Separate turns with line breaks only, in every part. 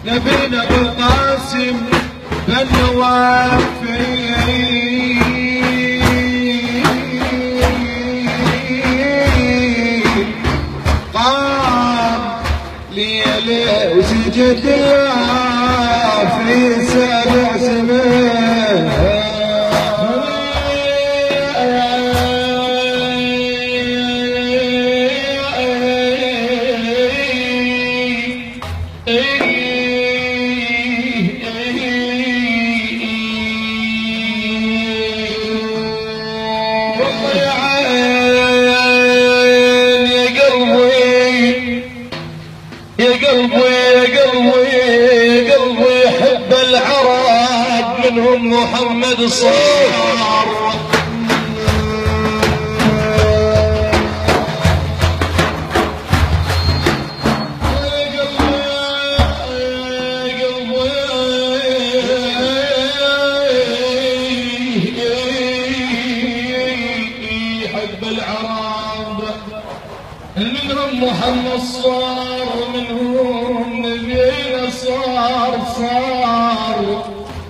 نبينا بالقاسم بن وافي قام ليلة وسجد الله في 7 سنين منهم محمد صار حب العرب منهم محمد صار منهم نبينا صار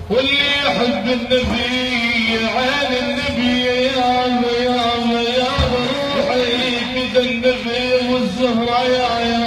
واللي يحب النبي عين النبي يا روحي كذا النبي والزهرة يا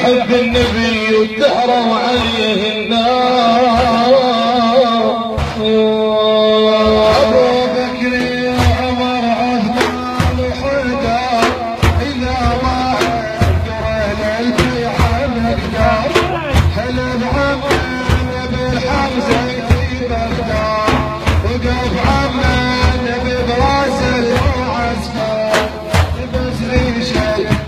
يحب النبي وتحرم عليه النار أبو بكر وعمر عثمان وحيدر إذا ما قرأنا البيعة نقدر حلم عمنا بالحمزة في بغداد وقف عمنا ببراس المعسكر بس شيء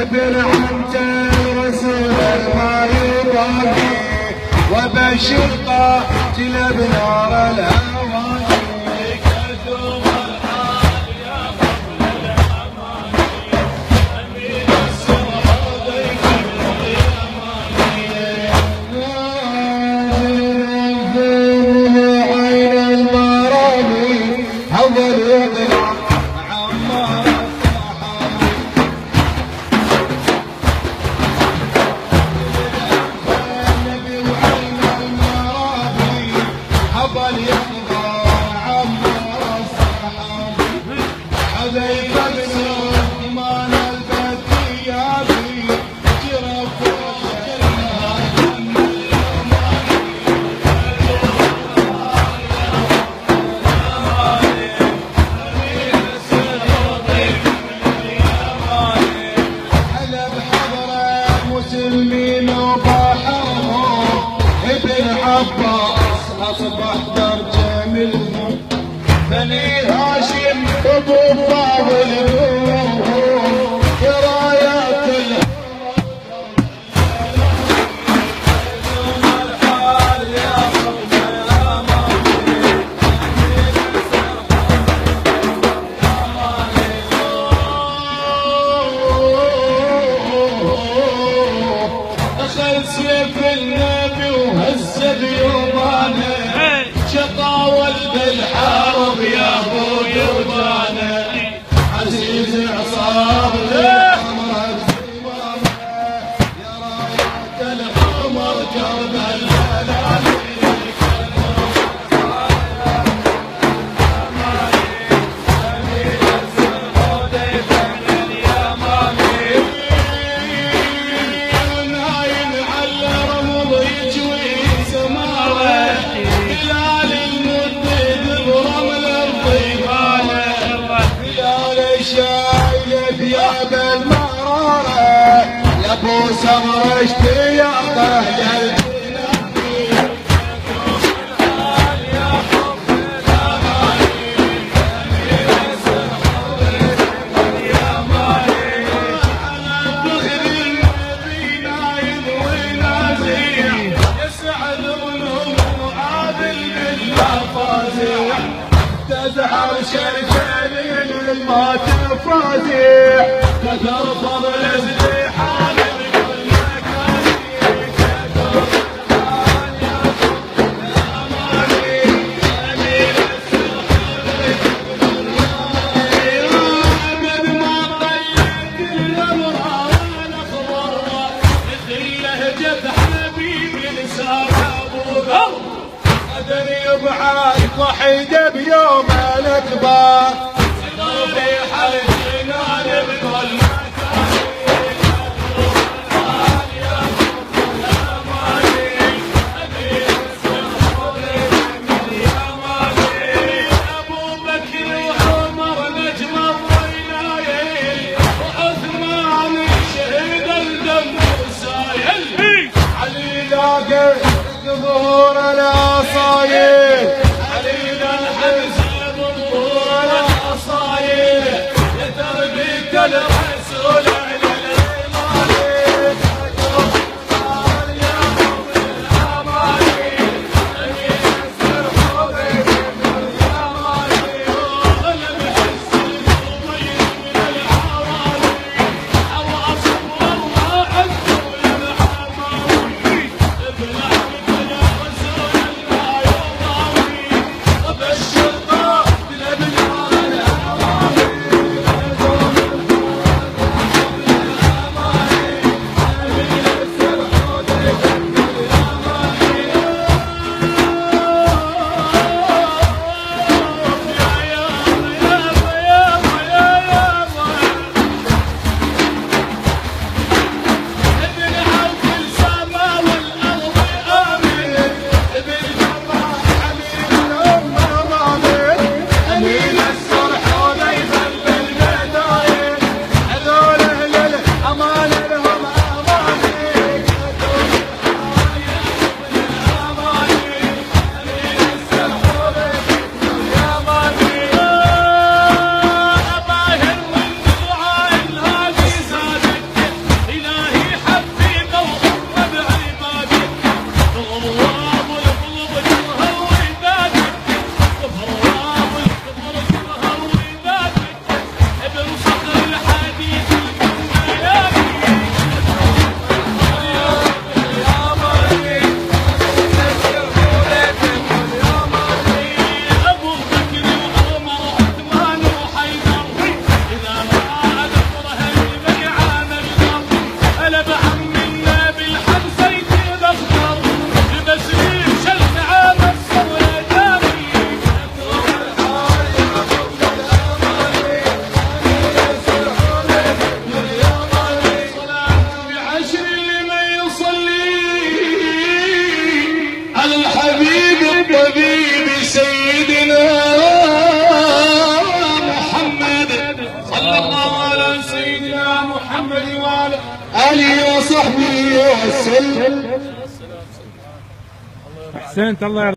ابن عمت الرسول ما يضاهي وبشر قاتل بنار الهوى كتب الحال يا قبل الاماني امين السرى ذيك اليماني عين المرامي هذا اليقظه أصبح درجة منهم بني هاشم أبو فاضل قرايات الحال يا قبل أخذ سيف النبي وهز بيومانه شطاول بالحرب يا ابو يرجانه عزيز عصاب الحمر الزمامه يا راية الحمر جرب الهلال ابو سمر اشتياقه فازع تزهر شرشين ما تفازع كثر فضل ازدحام بكل مكان كثر فضل اماني امين السرحان قد ما طيت الامراء والاخضر مثل لهجه حبيبي لسان ابو قدر يبعد وحيده بيوم الاكبر صدوري حزنان بكل مكان يا اماني امين السرحان يا مالي ابو بكر وعمر نجم الضينايل وعثمان شهد الدم سايل علي لاقى ظهور الأصايل علينا الحمزة ظهور الأصايل لتربية الرسول على الإيمان يا رب الأماني أمين السرحان يا مالي ولم يحس الضمير من العوالي أو أصبر الله عز وجل حماوي ابن محمد وعلى آله وصحبه وسلم.
احسنت الله يرضى